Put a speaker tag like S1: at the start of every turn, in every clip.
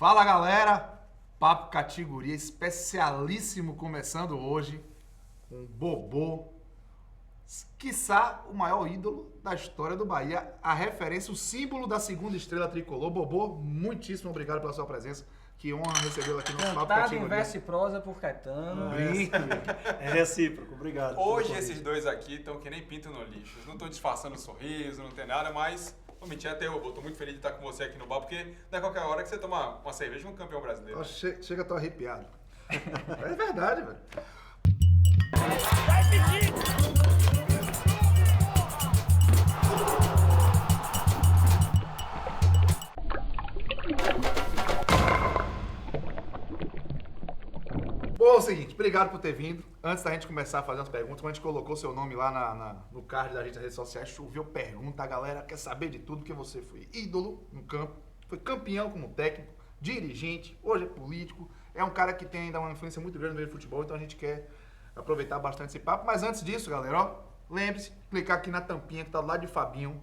S1: Fala galera, papo categoria especialíssimo começando hoje com Bobô, quiçá o maior ídolo da história do Bahia, a referência, o símbolo da segunda estrela tricolor. Bobô, muitíssimo obrigado pela sua presença, que honra recebê-lo aqui no papo
S2: Cantado
S1: categoria.
S2: em verso e prosa por Caetano.
S3: É recíproco, obrigado.
S4: Hoje esses dois aqui estão que nem pinto no lixo. Não estou disfarçando sorriso, não tem nada, mas vou mentir até eu. Estou muito feliz de estar com você aqui no bar, porque não é qualquer hora que você toma uma cerveja com um campeão brasileiro.
S1: Chega, tô arrepiado. É verdade, velho. Bom, é o seguinte, obrigado por ter vindo. Antes da gente começar a fazer as perguntas, quando a gente colocou seu nome lá no card da gente nas redes sociais, choveu pergunta, a galera quer saber de tudo, porque você foi ídolo no campo, foi campeão como técnico, dirigente, hoje é político, é um cara que tem ainda uma influência muito grande no meio do futebol, então a gente quer aproveitar bastante esse papo. Mas antes disso, galera, ó, lembre-se, clicar aqui na tampinha que tá do lado de Fabinho.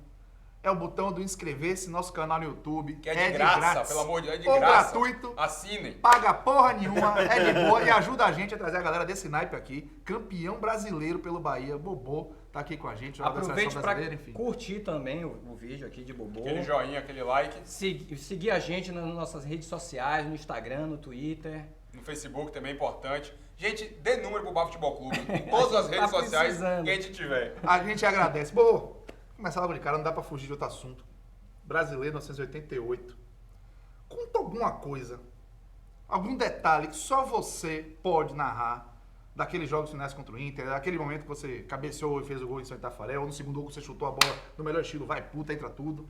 S1: É o botão do inscrever-se no nosso canal no YouTube.
S4: Que é de graça,
S1: grátis,
S4: pelo amor de Deus, é de
S1: ou
S4: graça.
S1: gratuito.
S4: Assinem.
S1: Paga porra nenhuma, é de boa e ajuda a gente a trazer a galera desse naipe aqui. Campeão brasileiro pelo Bahia, Bobô, tá aqui com a gente. jogador da
S2: Aproveite
S1: seleção
S2: para
S1: brasileira, enfim.
S2: curtir também o vídeo aqui de Bobô.
S4: Aquele joinha, aquele like.
S2: Seguir a gente nas nossas redes sociais, no Instagram, no Twitter.
S4: No Facebook também é importante. Gente, dê número pro Bar Futebol Clube. Em todas as redes sociais
S2: precisando.
S4: que a gente tiver.
S1: A gente agradece. Bobô, começar logo de cara, não dá pra fugir de outro assunto. Brasileiro 1988. Conta alguma coisa, algum detalhe que só você pode narrar daqueles jogos finais contra o Inter, daquele momento que você cabeceou e fez o gol em São Tafarel, ou no segundo gol que você chutou a bola no melhor estilo, vai puta, entra tudo.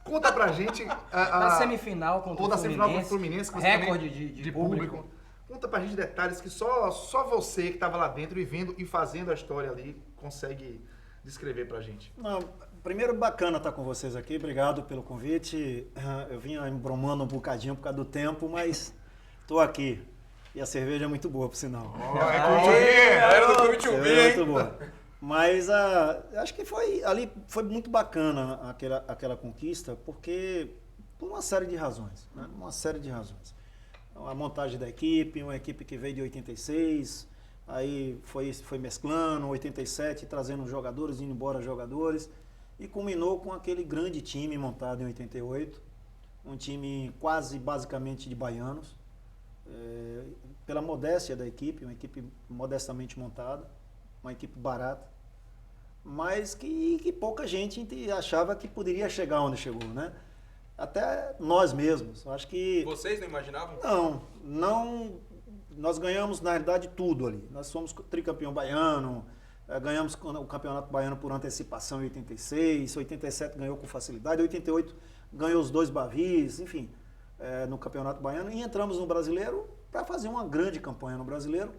S1: Conta pra gente...
S2: Da semifinal contra
S1: ou
S2: o
S1: da semifinal
S2: Fluminense.
S1: contra o Fluminense, que você
S2: Recorde
S1: também-
S2: de público.
S1: Conta pra gente detalhes que só você que estava lá dentro e vendo e fazendo a história ali consegue descrever pra gente.
S3: Não, primeiro, bacana estar com vocês aqui, obrigado pelo convite. Eu vinha embromando um bocadinho por causa do tempo, mas estou aqui. E a cerveja é muito boa, por sinal.
S4: Galera do Clube
S3: É
S4: 2B, hein?
S3: muito boa. Mas acho que ali foi muito bacana aquela conquista, porque por uma série de razões. Né? Uma série de razões. A montagem da equipe, uma equipe que veio de 86, aí foi mesclando, 87, trazendo jogadores, indo embora jogadores, e culminou com aquele grande time montado em 88, um time quase basicamente de baianos, pela modéstia da equipe, uma equipe modestamente montada, uma equipe barata, mas que pouca gente achava que poderia chegar onde chegou, né? Até nós mesmos, acho que...
S4: Vocês não imaginavam?
S3: Não, nós ganhamos na realidade tudo ali, nós somos tricampeão baiano, ganhamos o campeonato baiano por antecipação em 86, 87 ganhou com facilidade, 88 ganhou os 2 Bavis, enfim, no campeonato baiano, e entramos no brasileiro para fazer uma grande campanha no brasileiro,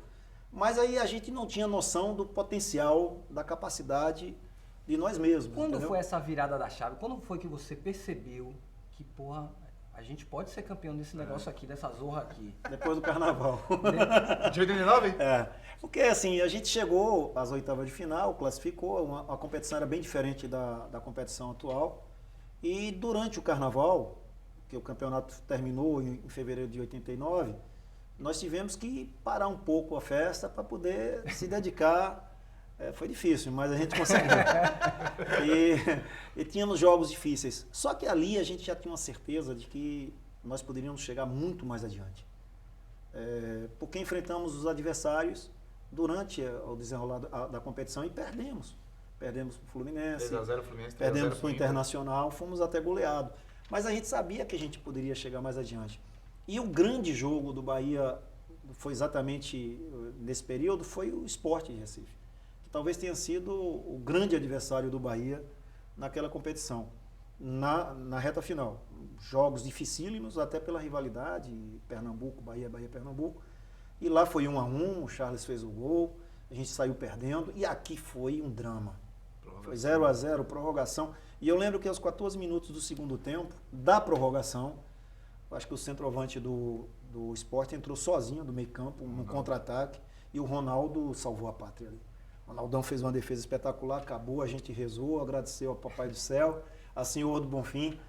S3: mas aí a gente não tinha noção do potencial, da capacidade de nós mesmos.
S2: Quando
S3: entendeu?
S2: foi essa virada da chave? Quando foi que você percebeu que, porra, a gente pode ser campeão desse negócio aqui, dessa zorra aqui?
S3: Depois do carnaval.
S1: De 89?
S3: Porque assim, a gente chegou às oitavas de final, classificou, a competição era bem diferente da competição atual. E durante o carnaval, que o campeonato terminou em fevereiro de 89, nós tivemos que parar um pouco a festa para poder se dedicar. Foi difícil, mas a gente conseguiu. E tínhamos jogos difíceis. Só que ali a gente já tinha uma certeza de que nós poderíamos chegar muito mais adiante. Porque enfrentamos os adversários durante o desenrolar da competição e perdemos. Perdemos para o Fluminense,
S1: 3x0 Fluminense, 3x0
S3: perdemos para o
S1: Inter.
S3: Internacional, fomos até goleados. Mas a gente sabia que a gente poderia chegar mais adiante. E o grande jogo do Bahia, foi exatamente nesse período, foi o Sport de Recife. Que talvez tenha sido o grande adversário do Bahia naquela competição, na reta final. Jogos dificílimos, até pela rivalidade, Pernambuco, Bahia, Pernambuco. E lá foi 1-1, o Charles fez o gol, a gente saiu perdendo, e aqui foi um drama. Foi 0-0, prorrogação. E eu lembro que aos 14 minutos do segundo tempo, da prorrogação, acho que o centroavante do Sport entrou sozinho do meio campo, num contra-ataque, e o Ronaldo salvou a pátria ali. O Ronaldão fez uma defesa espetacular, acabou, a gente rezou, agradeceu ao Papai do Céu, a Senhor do Bonfim,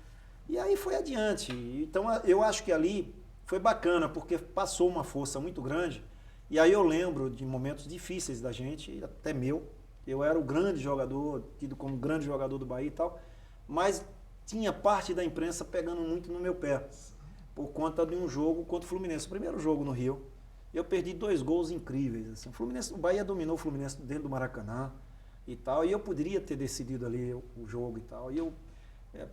S3: E aí foi adiante. Então eu acho que ali foi bacana, porque passou uma força muito grande. E aí eu lembro de momentos difíceis da gente, até meu. Eu era o grande jogador, tido como grande jogador do Bahia e tal, mas tinha parte da imprensa pegando muito no meu pé, por conta de um jogo contra o Fluminense, o primeiro jogo no Rio. Eu perdi 2 gols incríveis. Assim. O Bahia dominou o Fluminense dentro do Maracanã e tal, e eu poderia ter decidido ali o jogo e tal. E eu,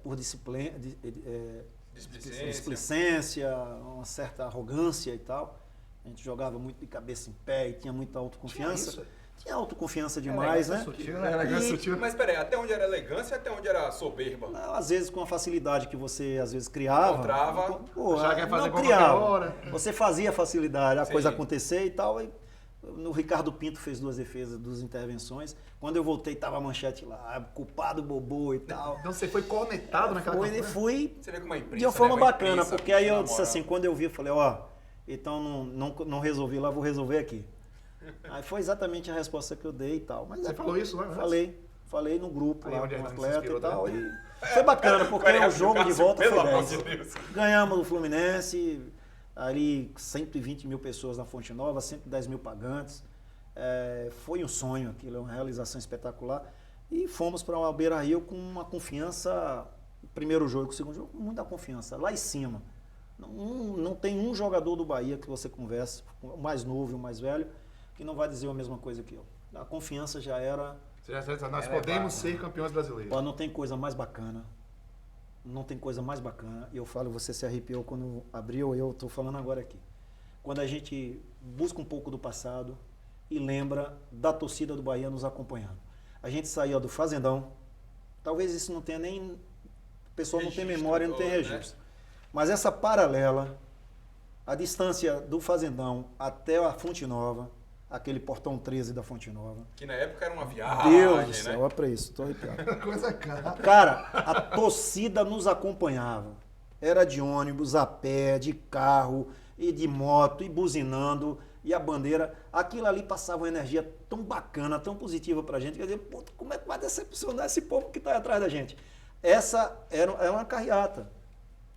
S3: por displicência, uma certa arrogância e tal, a gente jogava muito de cabeça em pé e tinha muita autoconfiança. Tinha autoconfiança demais, né?
S2: Sutil, né?
S1: Elegância sutil.
S4: Mas peraí, até onde era elegância e até onde era soberba?
S3: Às vezes com a facilidade que você às vezes criava.
S4: Encontrava.
S3: Pô,
S1: Já quer fazer
S3: não
S1: gol
S3: criava.
S1: qualquer hora.
S3: Você fazia facilidade, a
S4: Sim.
S3: coisa acontecer e tal. E no Ricardo Pinto fez 2 defesas, 2 intervenções. Quando eu voltei, tava a manchete lá, culpado Bobô e tal.
S1: Então você foi conectado naquela campanha?
S3: Fui
S4: Você vê como a imprensa,
S3: de uma forma
S4: né? Uma
S3: bacana,
S4: imprensa,
S3: porque aí eu
S4: na
S3: disse
S4: moral.
S3: assim, quando eu vi, eu falei, ó, então não resolvi lá, vou resolver aqui. Aí foi exatamente a resposta que eu dei e tal. Mas
S1: Você falou isso lá, né?
S3: Falei no grupo
S1: Aí
S3: lá
S1: onde
S3: com o
S1: a gente se
S3: atleta
S1: inspirou
S3: e tal.
S1: também.
S3: E foi bacana, porque o jogo de volta
S4: Pelo
S3: foi
S4: amor
S3: 10.
S4: de Deus.
S3: Ganhamos do Fluminense, ali 120 mil pessoas na Fonte Nova, 110 mil pagantes. Foi um sonho aquilo, uma realização espetacular. E fomos para o Beira-Rio com uma confiança, o primeiro jogo e o segundo jogo, com muita confiança, lá em cima. Não tem um jogador do Bahia que você converse, o mais novo e o mais velho, que não vai dizer a mesma coisa que eu. A confiança já era...
S1: Você já sabe, nós
S2: É
S1: podemos
S2: legal.
S1: ser campeões brasileiros.
S3: Ó, não tem coisa mais bacana. Não tem coisa mais bacana. E eu falo, você se arrepiou quando abriu, eu estou falando agora aqui. Quando a gente busca um pouco do passado e lembra da torcida do Bahia nos acompanhando. A gente saía do Fazendão, talvez isso não tenha nem... O pessoal não tem
S4: Registro
S3: memória, não tem
S4: todo, né?
S3: registro. Mas essa paralela, a distância do Fazendão até a Fonte Nova, aquele portão 13 da Fonte Nova.
S4: Que na época era uma viagem,
S3: Deus do
S4: né?
S3: céu, olha pra isso, tô arrepiado.
S1: Coisa cara.
S3: Cara, a torcida nos acompanhava. Era de ônibus, a pé, de carro, e de moto, e buzinando, e a bandeira. Aquilo ali passava uma energia tão bacana, tão positiva pra gente. Quer dizer, puta, como é que vai decepcionar esse povo que tá aí atrás da gente? Essa era uma carreata.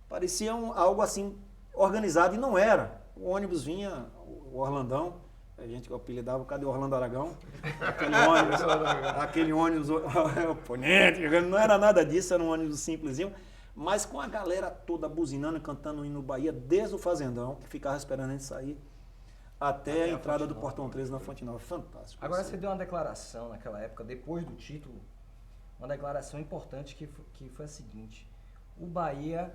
S3: Parecia algo assim organizado, e não era. O ônibus vinha, o Orlandão, a gente apelidava, cadê o Orlando Aragão? Aquele ônibus oponente, não era nada disso, era um ônibus simplesinho, mas com a galera toda buzinando e cantando o hino Bahia desde o Fazendão, que ficava esperando a gente sair, até a entrada do Portão 13 na Fonte Nova. Fantástico.
S2: Agora você deu uma declaração naquela época, depois do título, uma declaração importante que foi a seguinte: o Bahia,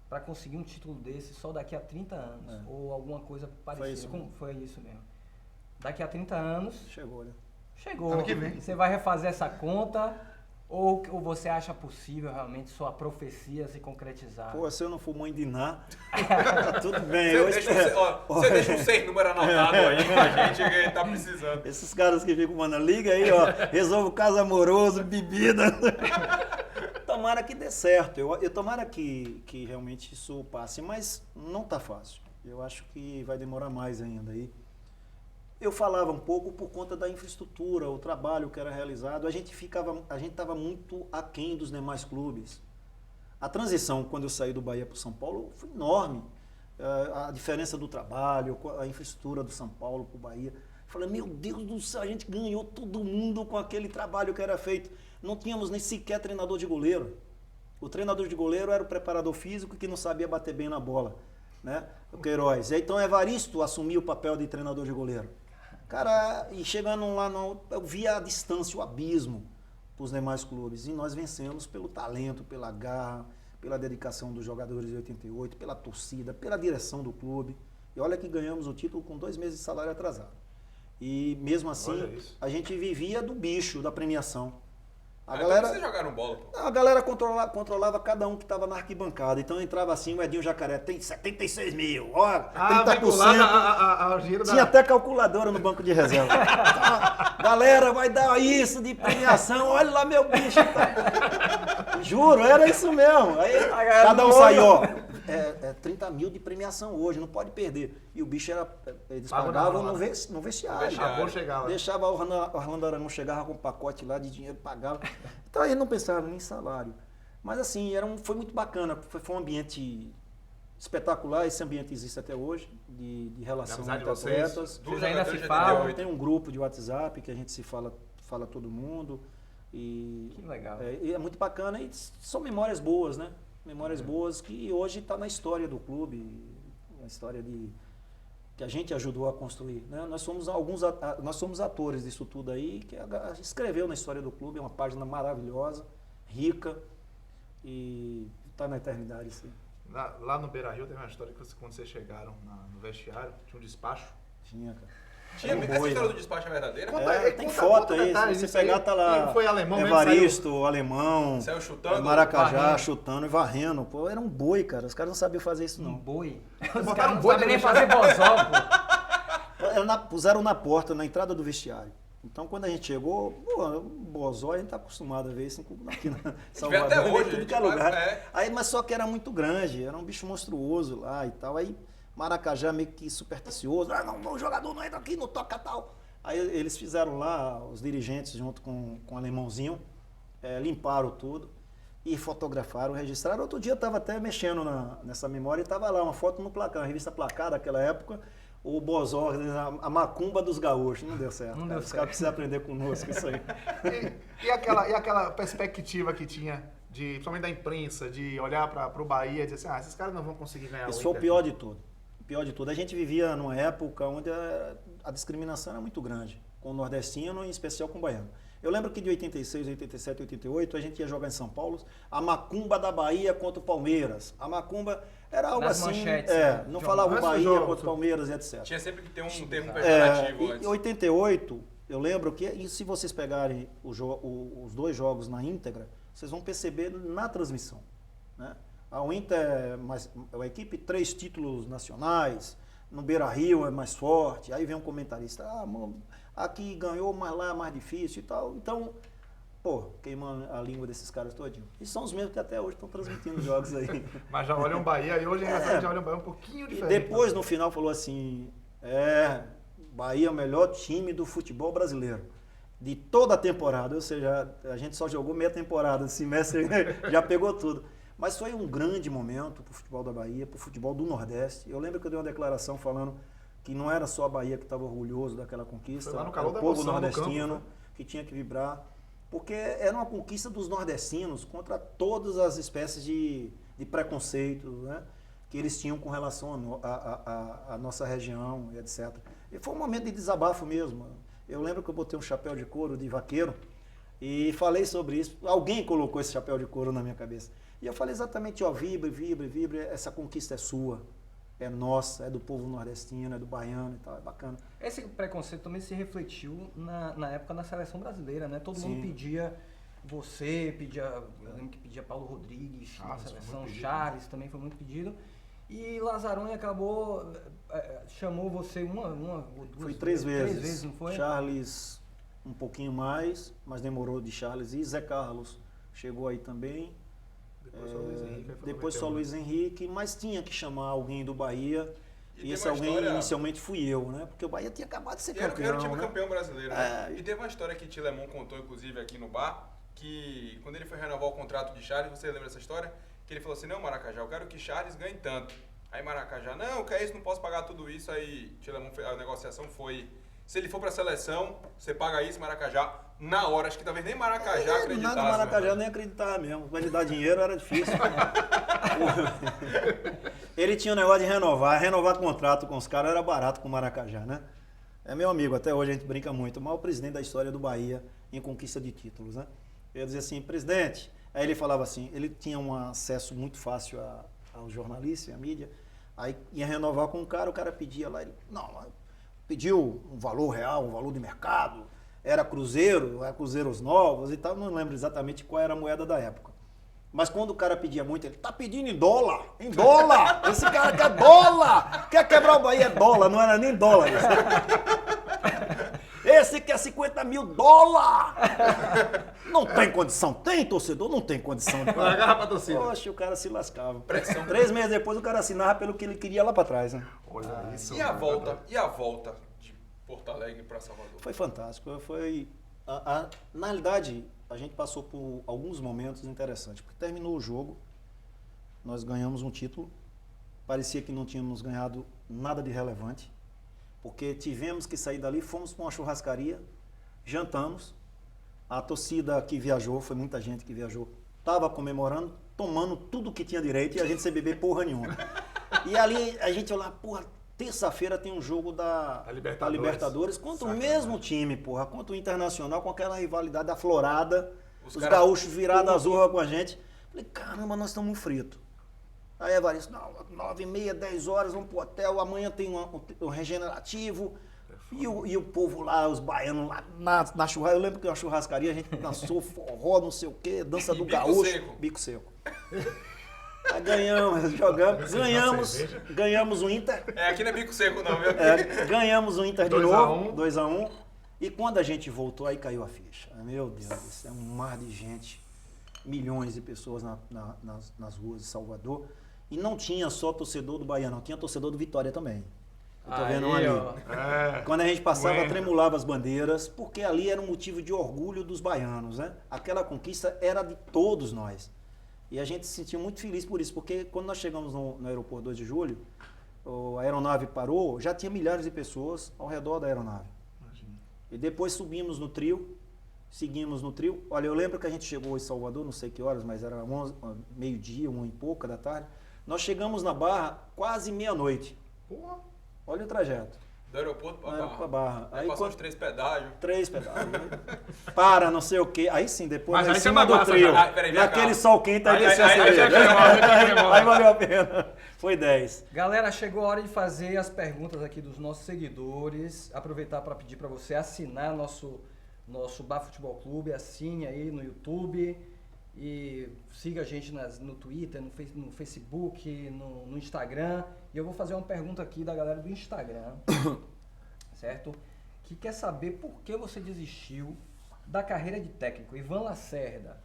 S2: para conseguir um título desse, só daqui a 30 anos, ou alguma coisa parecida.
S3: isso mesmo.
S2: Foi isso mesmo. Daqui a 30 anos,
S3: Chegou, né?
S2: chegou.
S1: Ano que vem.
S2: Você vai refazer essa conta, ou você acha possível realmente sua profecia se concretizar?
S3: Pô, se eu não for mãe de Ná, tudo bem.
S4: Você
S3: eu
S4: deixa,
S3: espero.
S4: você deixa um 6 número anotado aí pra gente que tá precisando.
S3: Esses caras que ficam, mano, liga aí, ó, resolve o caso amoroso, bebida. Tomara que dê certo. Eu tomara que realmente isso passe, mas não tá fácil. Eu acho que vai demorar mais ainda aí. Eu falava um pouco por conta da infraestrutura, o trabalho que era realizado. A gente estava muito aquém dos demais clubes. A transição, quando eu saí do Bahia para o São Paulo, foi enorme. A diferença do trabalho, a infraestrutura do São Paulo para o Bahia. Falei, meu Deus do céu, a gente ganhou todo mundo com aquele trabalho que era feito. Não tínhamos nem sequer treinador de goleiro. O treinador de goleiro era o preparador físico que não sabia bater bem na bola, né? O Queiroz. E aí, então Evaristo assumiu o papel de treinador de goleiro. Cara, e chegando lá, eu via a distância, o abismo para os demais clubes. E nós vencemos pelo talento, pela garra, pela dedicação dos jogadores de 88, pela torcida, pela direção do clube. E olha que ganhamos o título com 2 meses de salário atrasado. E mesmo assim, a gente vivia do bicho, da premiação.
S4: Então vocês jogaram bola, pô.
S3: A galera controlava cada um que estava na arquibancada. Então entrava assim, o Edinho Jacaré, tem 76 mil, ó, 30%.
S1: Dinheiro
S3: Tinha até calculadora no banco de reserva. Então, galera, vai dar isso de premiação, olha lá meu bicho. Tá. Juro, era isso mesmo. Aí cada um saiu, ó, 30 mil de premiação hoje, não pode perder. E o bicho era, eles pagavam no vestiário.
S1: Acabou de chegar lá.
S3: Deixava o Orlando Aragão, chegava com um pacote lá de dinheiro, pagava. Então aí não pensava nem em salário. Mas assim, foi muito bacana, foi um ambiente espetacular, esse ambiente existe até hoje, de relação
S1: amizade
S3: entre
S1: de vocês.
S3: atletas.
S2: Vocês ainda se
S4: 88.
S2: falam?
S3: Tem um grupo de WhatsApp que a gente se fala todo mundo. E
S2: Que legal.
S3: e é muito bacana e são memórias boas, né? Memórias boas que hoje está na história do clube, na história que a gente ajudou a construir, né? Nós somos atores disso tudo aí, que escreveu na história do clube, é uma página maravilhosa, rica e está na eternidade, sim.
S1: Lá no Beira-Rio teve uma história que quando vocês chegaram no vestiário, tinha um despacho.
S3: Tinha, cara.
S4: Tinha,
S3: Era um
S4: essa
S3: boi,
S4: história
S3: né?
S4: do despacho é verdadeira?
S3: Tem foto aí,
S1: detalhe
S3: se você
S1: disso aí.
S3: pegar, tá lá
S1: E foi alemão mesmo,
S3: Evaristo, alemão,
S4: Saiu chutando?
S3: Maracajá,
S2: varrendo.
S3: chutando e varrendo. Pô, era um boi, cara. Os caras não sabiam fazer isso,
S2: Um
S3: não.
S2: boi.
S1: botaram
S2: Os caras
S1: um
S2: não
S1: boi
S2: sabem
S1: no
S2: nem fazer bozó, pô.
S3: Puseram na porta, na entrada do vestiário. Então, quando a gente chegou, pô, Bozó, a gente tá acostumado a ver isso aqui na Salvador,
S4: até hoje,
S3: em tudo
S4: gente,
S3: que é lugar.
S4: é.
S3: Aí, mas só que era muito grande, era um bicho monstruoso lá e tal. Aí, Maracajá meio que supersticioso. Não, o jogador não entra aqui, não toca tal. Aí, eles fizeram lá, os dirigentes, junto com o alemãozinho, limparam tudo e fotografaram, registraram. Outro dia eu estava até mexendo nessa memória e estava lá uma foto no placar, uma revista Placar daquela época, o Bozó, a macumba dos gaúchos. Não deu certo.
S2: Não deu
S3: Os
S2: certo.
S3: caras precisam aprender conosco isso aí.
S1: E aquela perspectiva que tinha, principalmente da imprensa, de olhar para o Bahia e dizer assim, esses caras não vão conseguir ganhar
S3: Isso
S1: o
S3: foi o
S1: Inter.
S3: pior de tudo. O pior de tudo. A gente vivia numa época onde a discriminação era muito grande, com o nordestino e em especial com o baiano. Eu lembro que de 86, 87, 88, a gente ia jogar em São Paulo, a macumba da Bahia contra o Palmeiras. A macumba era algo
S2: Nas
S3: assim,
S2: manchetes, né?
S3: não
S1: Jogo.
S3: falava o
S1: Antes do
S3: Bahia
S1: jogo.
S3: contra o Palmeiras e etc.
S4: Tinha sempre que ter um termo pejorativo
S3: Em
S4: antes.
S3: 88, eu lembro que, e se vocês pegarem os dois jogos na íntegra, vocês vão perceber na transmissão, né? O Inter é a equipe 3 títulos nacionais, no Beira-Rio é mais forte, aí vem um comentarista, aqui ganhou, mas lá é mais difícil e tal. Então, queimando a língua desses caras todinho. E são os mesmos que até hoje estão transmitindo jogos aí.
S1: Mas já olham o Bahia e hoje é engraçado, já olham o Bahia um pouquinho
S3: E
S1: diferente.
S3: depois, no final, falou assim, Bahia é o melhor time do futebol brasileiro. De toda a temporada, ou seja, a gente só jogou meia temporada, o semestre já pegou tudo. Mas foi um grande momento para o futebol da Bahia, para o futebol do Nordeste. Eu lembro que eu dei uma declaração falando que não era só a Bahia que estava orgulhoso daquela conquista,
S1: Foi lá no
S3: era
S1: calor
S3: o
S1: da
S3: povo
S1: emoção do
S3: nordestino
S1: campo,
S3: que tinha que vibrar, porque era uma conquista dos nordestinos contra todas as espécies de preconceito, né, que eles tinham com relação à nossa região e etc. E foi um momento de desabafo mesmo. Eu lembro que eu botei um chapéu de couro de vaqueiro e falei sobre isso. Alguém colocou esse chapéu de couro na minha cabeça. E eu falei exatamente, vibre, essa conquista é sua, é nossa, é do povo nordestino, é do baiano e tal, é bacana.
S2: Esse preconceito também se refletiu na época da seleção brasileira, né? Todo mundo
S3: Sim.
S2: pedia eu lembro que pedia Paulo Rodrigues na
S1: Charles, foi
S2: seleção,
S1: muito pedido,
S2: Charles também foi muito pedido. E Lazzaroni acabou, chamou você uma ou duas
S3: Foi 3 vezes.
S2: 3 vezes, não foi?
S3: Charles um pouquinho mais, mas demorou de Charles. E Zé Carlos chegou aí também.
S1: Depois só o Luiz Henrique. aí foi
S3: Depois só
S1: 91.
S3: Luiz Henrique, mas tinha que chamar alguém do Bahia.
S4: E
S3: E
S4: tem
S3: esse
S4: uma
S3: alguém
S4: história-
S3: inicialmente fui eu, né? Porque o Bahia tinha acabado de ser
S4: Era
S3: campeão.
S4: o time
S3: né?
S4: campeão brasileiro, né?
S3: É.
S4: E teve uma história que Tilemon contou, inclusive, aqui no bar, que quando ele foi renovar o contrato de Charles, você lembra dessa história? Que ele falou assim, não, Maracajá, eu quero que Charles ganhe tanto. Aí Maracajá, não, que é isso, não posso pagar tudo isso. Aí Tilemon, a negociação foi, se ele for pra seleção, você paga isso, Maracajá, na hora. Acho que talvez nem Maracajá acreditasse.
S3: Nada Maracajá
S4: né?
S3: nem acreditava mesmo. Pra ele dar dinheiro era difícil. Ele tinha um negócio de renovar contrato com os caras era barato com o Maracajá, né? É meu amigo, até hoje a gente brinca muito. O maior presidente da história do Bahia em conquista de títulos, né? Eu ia dizer assim, presidente. Aí ele falava assim, ele tinha um acesso muito fácil aos jornalistas e à mídia. Aí ia renovar com o cara pedia lá, ele, não, pediu um valor real, um valor de mercado, era cruzeiros novos e tal, não lembro exatamente qual era a moeda da época. Mas quando o cara pedia muito, ele tá pedindo em dólar, esse cara quer dólar, quer quebrar o Bahia, é dólar, não era nem dólar isso. Esse quer 50 mil dólares! Não tem condição. Tem, torcedor? Não tem condição.
S1: Agarra pra torcida.
S3: Poxa, o cara se lascava.
S4: Pressão.
S3: 3 meses depois o cara assinava pelo que ele queria lá pra trás, né?
S1: Olha isso.
S4: E a volta? E a volta de Porto Alegre pra Salvador?
S3: Foi fantástico. Na realidade, a gente passou por alguns momentos interessantes. Porque terminou o jogo, nós ganhamos um título, parecia que não tínhamos ganhado nada de relevante, porque tivemos que sair dali, fomos para uma churrascaria, jantamos, a torcida que viajou, foi muita gente que viajou, estava comemorando, tomando tudo que tinha direito e a gente sem beber porra nenhuma. E ali a gente olhava, porra, terça-feira tem um jogo da Libertadores contra o mesmo time, porra, contra o Internacional, com aquela rivalidade aflorada, os gaúchos virados a zorra com a gente. Falei, caramba, nós estamos fritos. Aí Evaristo, não, 9h30, 10 horas, vamos pro hotel, amanhã tem um regenerativo. E o povo lá, os baianos lá na churrascaria, eu lembro que uma churrascaria, a gente dançou forró, não sei o quê, dança do gaúcho, bico seco. Aí ganhamos o Inter.
S4: Aqui não é bico seco não, viu?
S3: Ganhamos o Inter de novo, 2-1. E quando a gente voltou, aí caiu a ficha. Meu Deus, isso é um mar de gente, milhões de pessoas nas ruas de Salvador. E não tinha só torcedor do Bahia, não, tinha torcedor do Vitória também. Eu tô vendo um ali. Quando a gente passava, tremulava as bandeiras, porque ali era um motivo de orgulho dos baianos, né? Aquela conquista era de todos nós. E a gente se sentiu muito feliz por isso, porque quando nós chegamos no aeroporto 2 de julho, a aeronave parou, já tinha milhares de pessoas ao redor da aeronave. Imagina. E depois subimos no trio, seguimos no trio. Olha, eu lembro que a gente chegou em Salvador, não sei que horas, mas era meio-dia, 1 e pouca da tarde. Nós chegamos na Barra quase meia-noite. Porra! Olha o trajeto.
S4: Do aeroporto pra
S3: Barra.
S4: Aí passou uns 3 pedágios.
S3: 3 pedágios. Para, não sei o quê. Aí sim, depois
S1: mas
S3: em cima do trio. E aquele sol quente, aí desceu a cerveja. Aí valeu a pena. Foi 10.
S2: Galera, chegou a hora de fazer as perguntas aqui dos nossos seguidores. Aproveitar para pedir para você assinar nosso Bar Futebol Clube. Assine aí no YouTube. E siga a gente no Twitter, no Facebook, no Instagram. E eu vou fazer uma pergunta aqui da galera do Instagram, certo? Que quer saber por que você desistiu da carreira de técnico. Ivan Lacerda.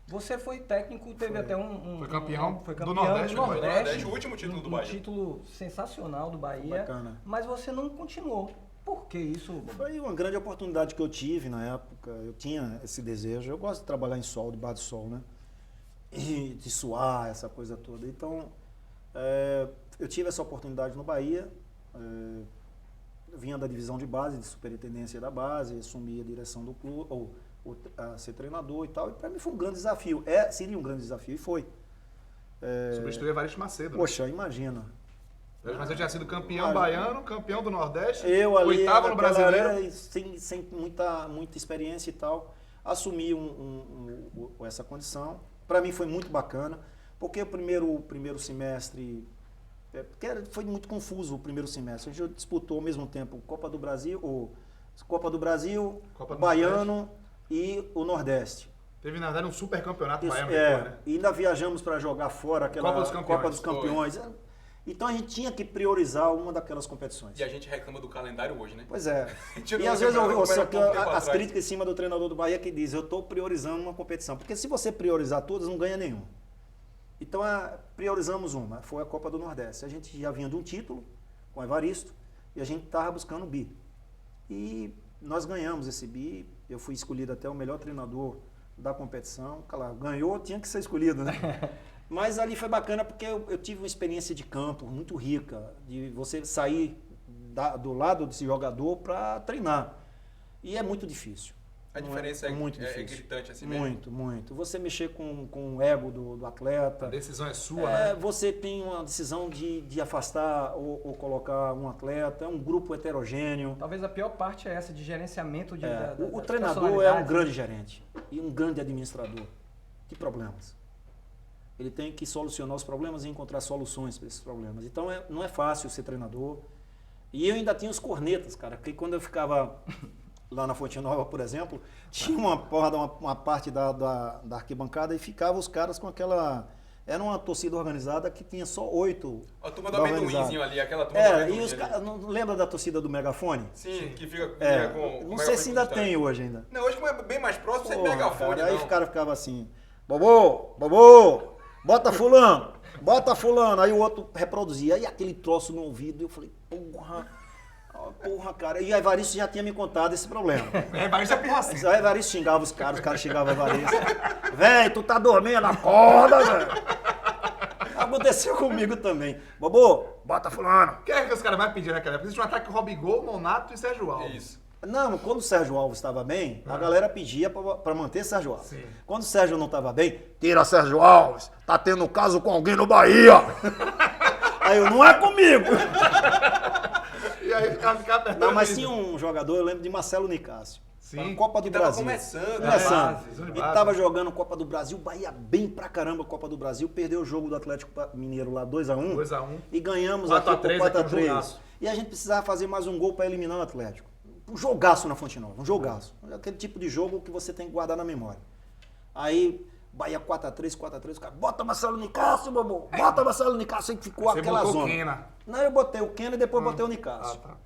S2: Você foi técnico, teve até
S1: Foi campeão
S2: do
S1: Nordeste.
S4: O último título do Bahia.
S2: Um título sensacional do Bahia.
S3: Bacana.
S2: Mas você não continuou. Por que isso?
S3: Foi uma grande oportunidade que eu tive na época. Eu tinha esse desejo. Eu gosto de trabalhar em sol, debaixo do sol, né? E de suar, essa coisa toda. Então, eu tive essa oportunidade no Bahia. Vinha da divisão de base, de superintendência da base, assumi a direção do clube, ou ser treinador e tal. E para mim foi um grande desafio. Seria um grande desafio e foi.
S1: Substituiu Evaristo Macedo.
S3: Poxa, imagina.
S1: Mas eu tinha sido campeão baiano, campeão do Nordeste,
S3: eu ali,
S1: oitavo no Brasileiro.
S3: Sem muita experiência e tal, assumi essa condição. Para mim foi muito bacana, porque o primeiro semestre, foi muito confuso o primeiro semestre. A gente disputou ao mesmo tempo Copa do Brasil, Baiano e o Nordeste.
S1: Teve, na verdade, um super campeonato baiano depois, né?
S3: E ainda viajamos para jogar fora aquela Copa dos Campeões. Então a gente tinha que priorizar uma daquelas competições.
S4: E a gente reclama do calendário hoje, né?
S3: Pois é. E às vezes eu ouço as críticas em cima do treinador do Bahia que diz, eu estou priorizando uma competição. Porque se você priorizar todas, não ganha nenhuma. Então priorizamos uma, foi a Copa do Nordeste. A gente já vinha de um título com o Evaristo e a gente estava buscando o bi. E nós ganhamos esse bi, eu fui escolhido até o melhor treinador da competição. Claro, ganhou, tinha que ser escolhido, né? Mas ali foi bacana porque eu tive uma experiência de campo muito rica, de você sair do lado desse jogador para treinar. E é muito difícil.
S4: A diferença
S3: muito
S4: é gritante assim mesmo?
S3: Muito, muito. Você mexer com o ego do atleta.
S1: A decisão é sua, né?
S3: Você tem uma decisão de afastar ou colocar um atleta, é um grupo heterogêneo.
S2: Talvez a pior parte é essa de gerenciamento de
S3: o treinador é um grande gerente e um grande administrador de problemas. Ele tem que solucionar os problemas e encontrar soluções para esses problemas. Então não é fácil ser treinador. E eu ainda tinha os cornetas, cara, porque quando eu ficava lá na Fonte Nova, por exemplo, tinha uma parte da arquibancada e ficava os caras com aquela... Era uma torcida organizada que tinha só 8.
S4: A turma do amendoinzinho ali, aquela turma do amendoim.
S3: E os caras, não lembra da torcida do megafone?
S4: Sim, que fica com
S3: não sei se ainda tem hoje ainda.
S4: Não, hoje como é bem mais próximo, você megafone,
S3: cara, aí o cara ficava assim, Bobô, bota fulano. Aí o outro reproduzia, aí aquele troço no ouvido, eu falei, porra. Porra, cara. E o Evaristo já tinha me contado esse problema.
S1: Mas é pirracento.
S3: O Evaristo xingava os caras xingavam o Evaristo. Véi, tu tá dormindo, acorda, velho. Aconteceu comigo também. Bobô, bota fulano.
S1: Quem é que os caras mais pediram naquela época? Existe um ataque Robigol, Nonato e Sérgio Alves.
S4: Isso.
S3: Não, quando o Sérgio Alves estava bem, a galera pedia pra manter Sérgio Alves.
S1: Sim.
S3: Quando o Sérgio não estava bem, tira Sérgio Alves, tá tendo caso com alguém no Bahia. Aí eu, não é comigo.
S1: E aí ficava apertando.
S3: Não, mas tinha um jogador, eu lembro de Marcelo Nicásio.
S1: Sim.
S3: Na Copa do
S4: Que tava
S3: Brasil.
S4: começando, né?
S1: Base,
S3: Ele
S1: base.
S3: tava jogando Copa do Brasil, Bahia bem pra caramba Copa do Brasil, perdeu o jogo do Atlético Mineiro lá 2x1
S1: 2x1.
S3: e ganhamos
S1: 4 a
S3: aqui por
S1: 3 aqui, um
S3: 4x3.
S1: jogaço.
S3: E a gente precisava fazer mais um gol pra eliminar o Atlético. Um jogaço na Fonte Nova, um jogaço. Aquele tipo de jogo que você tem que guardar na memória. Aí, Bahia 4x3, o cara, bota Marcelo Nicásio, bobo, bota Marcelo Nicásio, aí ficou
S1: Você
S3: aquela
S1: botou o
S3: zona.
S1: Kena.
S3: Não, eu botei o Kena e depois botei o Nicásio.
S1: Ah, tá.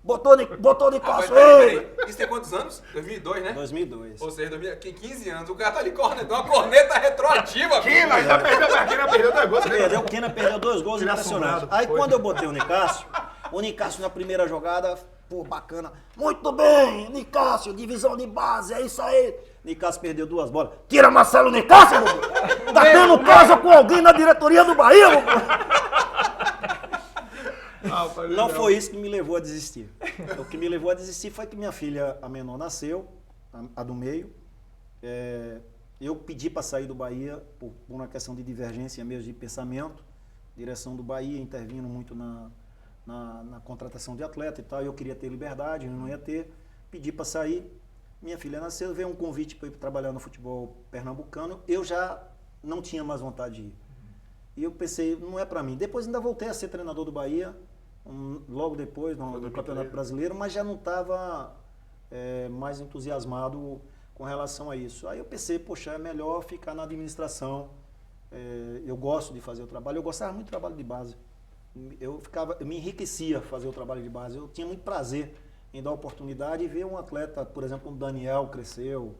S3: Botou o
S4: Ah, mas
S3: Nicásio,
S4: peraí. Isso tem quantos anos? 2002, né?
S3: 2002.
S4: Ou seja, 15 anos. O cara tá ali cornetando uma corneta retroativa.
S1: Kena, ainda perdeu pra Kena, perdeu 2 gols.
S3: Perdeu, o Kena perdeu 2 gols
S1: Tira
S3: impressionantes.
S1: assombrado,
S3: Aí
S1: foi.
S3: quando eu botei o Nicásio na primeira jogada, pô, bacana. Muito bem, Nicásio, divisão de base, é isso aí. Nicásio perdeu 2 bolas. Tira Marcelo Nicásio, bobo. Tá tendo casa com alguém na diretoria do Bahia, bobo. Não foi isso que me levou a desistir. O que me levou a desistir foi que minha filha, a menor, nasceu, a do meio. Eu pedi para sair do Bahia por uma questão de divergência mesmo de pensamento. Direção do Bahia intervindo muito na contratação de atleta e tal. Eu queria ter liberdade, eu não ia ter. Pedi para sair. Minha filha nasceu, veio um convite para ir trabalhar no futebol pernambucano. Eu já não tinha mais vontade de ir. E eu pensei, não é para mim. Depois ainda voltei a ser treinador do Bahia, logo depois, no Campeonato Brasileiro, mas já não estava mais entusiasmado com relação a isso. Aí eu pensei, poxa, é melhor ficar na administração. Eu gosto de fazer o trabalho, eu gostava muito do trabalho de base. Eu me enriquecia fazer o trabalho de base. Eu tinha muito prazer em dar oportunidade e ver um atleta, por exemplo, como Daniel cresceu,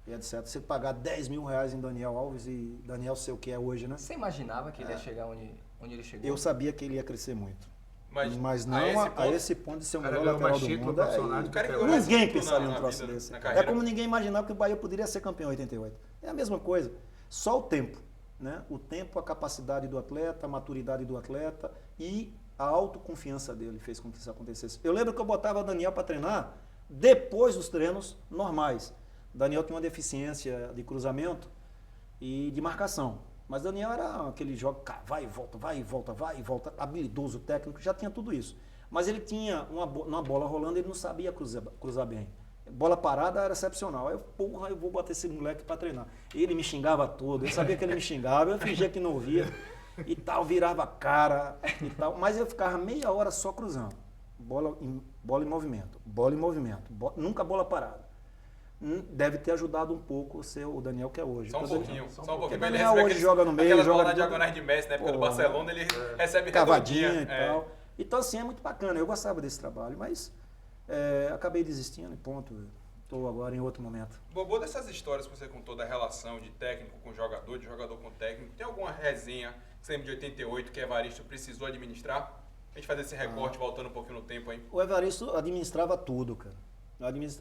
S3: e etc. Você pagar 10 mil reais em Daniel Alves e Daniel sei o que é hoje, né?
S2: Você imaginava que ele ia chegar onde ele chegou?
S3: Eu sabia que ele ia crescer muito.
S4: Mas
S3: não a esse ponto de ser o
S1: cara
S3: melhor
S1: ganhou
S3: lateral
S1: mais
S3: do
S1: título
S3: mundo.
S1: profissional
S4: O cara que
S1: Ninguém
S4: ganhou mais
S3: Ninguém
S4: título
S3: pensaria
S4: na
S3: num troço
S4: vida,
S3: desse.
S4: na
S3: É
S4: carreira.
S3: como ninguém imaginava que o Bahia poderia ser campeão em 88. É a mesma coisa. Só o tempo. Né? O tempo, a capacidade do atleta, a maturidade do atleta e a autoconfiança dele fez com que isso acontecesse. Eu lembro que eu botava o Daniel para treinar depois dos treinos normais. O Daniel tinha uma deficiência de cruzamento e de marcação. Mas Daniel era aquele jogo, vai e volta, vai e volta, vai e volta, habilidoso, técnico, já tinha tudo isso. Mas ele tinha uma bola rolando, ele não sabia cruzar bem. Bola parada era excepcional. Aí eu vou bater esse moleque para treinar. Ele me xingava todo, eu sabia que ele me xingava, eu fingia que não ouvia e tal, virava a cara e tal. Mas eu ficava meia hora só cruzando. Bola em movimento, nunca bola parada. Deve ter ajudado um pouco o Daniel que é hoje.
S4: Só um pouquinho.
S3: Porque
S4: Mas ele
S3: Daniel
S4: recebe
S3: hoje joga no meio,
S4: aquelas
S3: joga
S4: bolas diagonais de Messi, na época do Barcelona, ele recebe
S3: cavadinha
S4: redondinha.
S3: e tal. Então assim, é muito bacana. Eu gostava desse trabalho, mas acabei desistindo e ponto. Estou agora em outro momento.
S4: Bobô, dessas histórias que você contou da relação de técnico com jogador, de jogador com técnico, tem alguma resenha que você lembra de 88 que Evaristo precisou administrar? A gente fazer esse recorte voltando um pouquinho no tempo aí.
S3: O Evaristo administrava tudo, cara.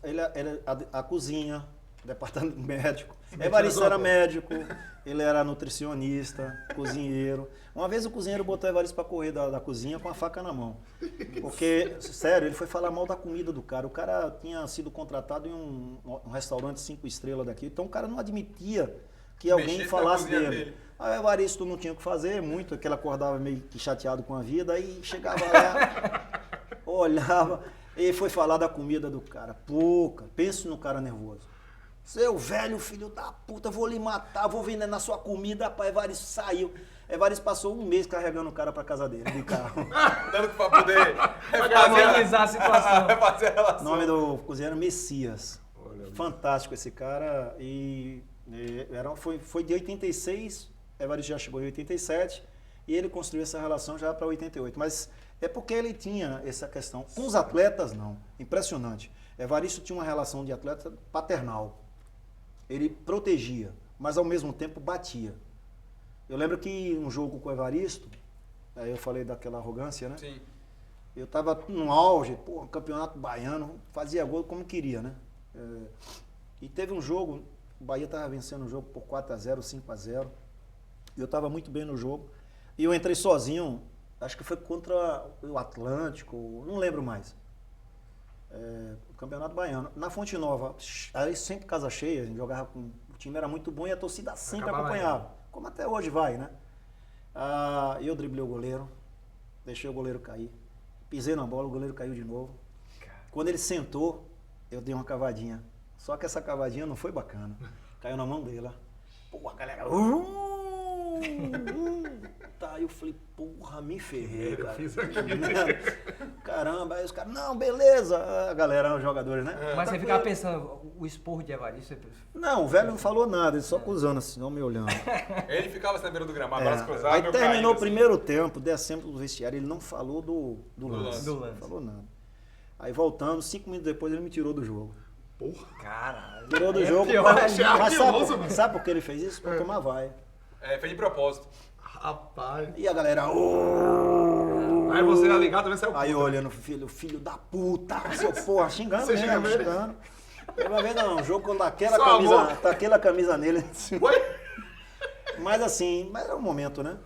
S3: Ele a cozinha, o departamento médico. Evaristo era médico, ele era nutricionista, cozinheiro. Uma vez o cozinheiro botou o Evaristo para correr da cozinha com a faca na mão. Porque, sério, ele foi falar mal da comida do cara. O cara tinha sido contratado em um restaurante 5 estrelas daqui, então o cara não admitia que alguém
S4: Mexesse
S3: falasse
S4: na cozinha
S3: dele. Aí o Evaristo não tinha o que fazer muito, que ele acordava meio que chateado com a vida, aí chegava lá, olhava, e foi falar da comida do cara. Pô, cara, pense no cara nervoso. Seu velho filho da puta, vou lhe matar, vou vender na sua comida. Rapaz, Evaristo saiu. Evaristo passou um mês carregando o cara pra casa dele, de carro.
S4: Dando pra poder
S2: amenizar a situação.
S4: refazer a
S3: O
S4: relação.
S3: nome do cozinheiro Messias. Fantástico esse cara. E foi de 86, Evaristo já chegou em 87, e ele construiu essa relação já para 88. Mas é porque ele tinha essa questão. Com os atletas, não. Impressionante. Evaristo tinha uma relação de atleta paternal. Ele protegia, mas ao mesmo tempo batia. Eu lembro que um jogo com o Evaristo, aí eu falei daquela arrogância, né?
S4: Sim.
S3: Eu estava no auge, pô, campeonato baiano, fazia gol como queria, né? E teve um jogo, o Bahia estava vencendo o jogo por 4x0, 5x0. Eu estava muito bem no jogo. E eu entrei sozinho, acho que foi contra o Atlântico, não lembro mais. O Campeonato Baiano. Na Fonte Nova, aí sempre casa cheia, a gente jogava com... O time era muito bom e a torcida sempre acompanhava. Como até hoje vai, né? Eu driblei o goleiro, deixei o goleiro cair. Pisei na bola, o goleiro caiu de novo. Quando ele sentou, eu dei uma cavadinha. Só que essa cavadinha não foi bacana. Caiu na mão dele. Pô, a galera... Tá, eu falei, porra, me ferrei, cara.
S1: Fiz aqui.
S3: Caramba, aí os caras, não, beleza. A galera, os jogadores, né?
S2: Mas você ficava pensando, o esporro de Evaristo...
S3: Não, o velho não falou nada, ele só acusando assim, não me olhando.
S4: Ele ficava na beira do gramado, braço cruzado,
S3: Aí
S4: meu
S3: terminou
S4: caído,
S3: o
S4: assim.
S3: primeiro tempo, descemos do vestiário, ele não falou do lance.
S2: Do lance.
S3: Não falou nada. Aí voltando, 5 minutos depois ele me tirou do jogo.
S1: Porra.
S2: Caralho.
S3: Tirou do jogo.
S2: pior
S3: Mas
S1: arquiloso, mano.
S3: sabe por que ele fez isso? Pra tomar vaia.
S4: Fez de propósito.
S1: Rapaz.
S3: E a galera...
S1: Aí você ia ligar também saiu.
S3: Aí eu olhando, filho da puta, seu porra, xingando
S1: Você
S3: mesmo,
S1: xinga mesmo?
S3: xingando. Teve uma vez não, um jogo com daquela
S1: Só
S3: camisa,
S1: amor.
S3: daquela camisa nele.
S1: Oi?
S3: Mas assim, mas era um momento, né?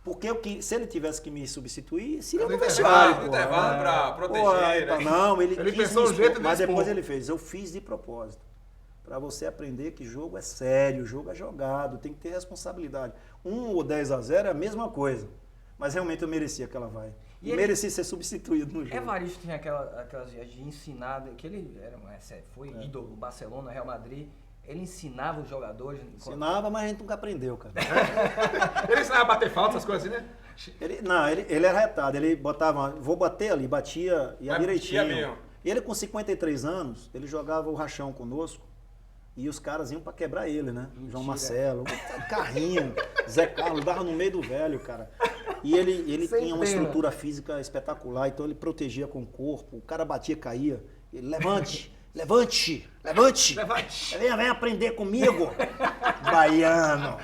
S3: Porque se ele tivesse que me substituir, seria no
S1: No
S3: vestiário.
S4: No
S3: pô.
S4: intervalo pra proteger,
S3: Pô,
S4: né?
S3: não, ele
S1: Ele
S3: quis
S1: pensou
S3: me
S1: um
S3: expor,
S1: jeito de
S3: mas
S1: expor.
S3: depois ele fez. Eu fiz de propósito. Pra você aprender que jogo é sério, jogo é jogado, tem que ter responsabilidade. 1 ou 10-0 é a mesma coisa. Mas realmente eu merecia aquela vaia.
S2: E
S3: E
S2: ele-
S3: mereci ser substituído no jogo.
S2: Evaristo tinha aquelas de ensinar, que ele foi ídolo, Barcelona, Real Madrid, ele ensinava os jogadores...
S3: Ensinava, mas a gente nunca aprendeu, cara.
S1: Ele ensinava a bater falta, essas coisas assim, né?
S3: Ele era retado, ele botava, vou bater ali, batia, ia
S4: Mas
S3: direitinho.
S4: batia mesmo.
S3: Ele com 53 anos, ele jogava o rachão conosco e os caras iam pra quebrar ele, né?
S2: Mentira.
S3: João Marcelo, carrinho, Zé Carlos, dava no meio do velho, cara. E ele
S2: Sem
S3: tinha uma
S2: pena.
S3: estrutura física espetacular, então ele protegia com o corpo, o cara batia, caía, ele, levante, levante, levante.
S1: Levante.
S3: Vem aprender comigo, baiano.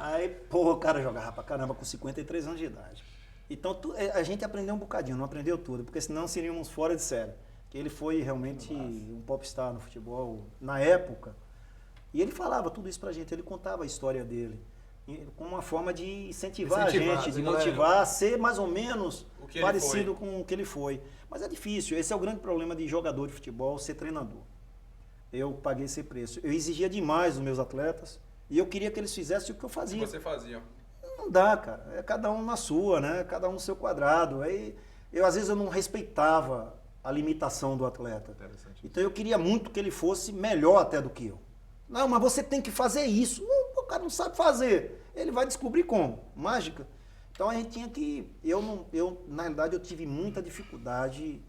S3: Aí, porra, o cara jogava pra caramba com 53 anos de idade. Então, a gente aprendeu um bocadinho, não aprendeu tudo, porque senão seríamos fora de série. Que ele foi realmente um popstar no futebol na época. E ele falava tudo isso pra gente, ele contava a história dele. Com uma forma de incentivar a gente, de
S1: galera.
S3: motivar a ser mais ou menos
S4: O que ele
S3: parecido com o que ele foi. Mas é difícil, esse é o grande problema de jogador de futebol, ser treinador. Eu paguei esse preço. Eu exigia demais dos meus atletas e eu queria que eles fizessem o que eu
S4: O que
S3: fazia.
S4: você fazia?
S3: Não dá, cara. É cada um na sua, né? Cada um no seu quadrado. Aí, às vezes, eu não respeitava a limitação do atleta.
S1: Interessante.
S3: Então, eu queria muito que ele fosse melhor até do que eu. Não, mas você tem que fazer isso. O cara não sabe fazer. Ele vai descobrir como. Mágica. Então, a gente tinha que... na realidade, eu tive muita dificuldade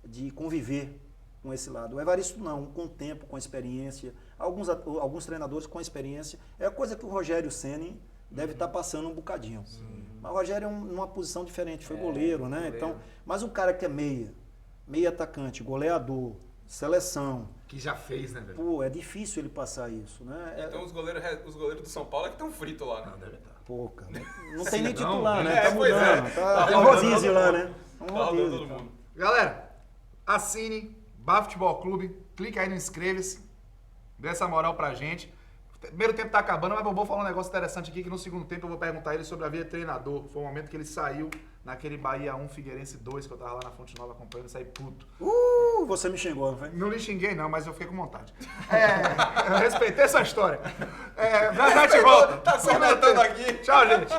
S3: de conviver com esse lado. O Evaristo não, com o tempo, com a experiência. Alguns treinadores com experiência. É a coisa que o Rogério Ceni deve estar passando um bocadinho. Mas o Rogério é numa posição diferente, foi goleiro, né?
S2: goleiro.
S3: Então, mas um cara que é meia atacante, goleador, seleção,
S1: Que já fez, né, velho?
S3: pô, é difícil ele passar isso, né?
S4: Então os goleiros do São Paulo é que estão fritos lá, né?
S1: Não, deve estar.
S3: Pô, cara, não tem nem
S1: Não,
S3: titular, né?
S4: é,
S3: Tá
S4: pois é.
S3: mudando.
S4: Tá
S3: Tem um
S4: rodando
S3: rodízio
S4: todo
S3: lá,
S4: mundo.
S3: né? Um
S4: Tá rodando
S3: rodízio,
S4: todo
S3: tá.
S4: mundo.
S1: Galera, assine Bar Futebol Clube, clica aí no inscreva-se, dê essa moral pra gente. O primeiro tempo tá acabando, mas eu vou falar um negócio interessante aqui, que no segundo tempo eu vou perguntar a ele sobre a vida de treinador. Foi o momento que ele saiu naquele Bahia 1, Figueirense 2, que eu tava lá na Fonte Nova acompanhando, e saí puto.
S3: Você me xingou, não foi?
S1: Não lhe xinguei não, mas eu fiquei com vontade. Eu respeitei essa história. Já te volto.
S4: Tá se matando aqui.
S1: Tchau, gente.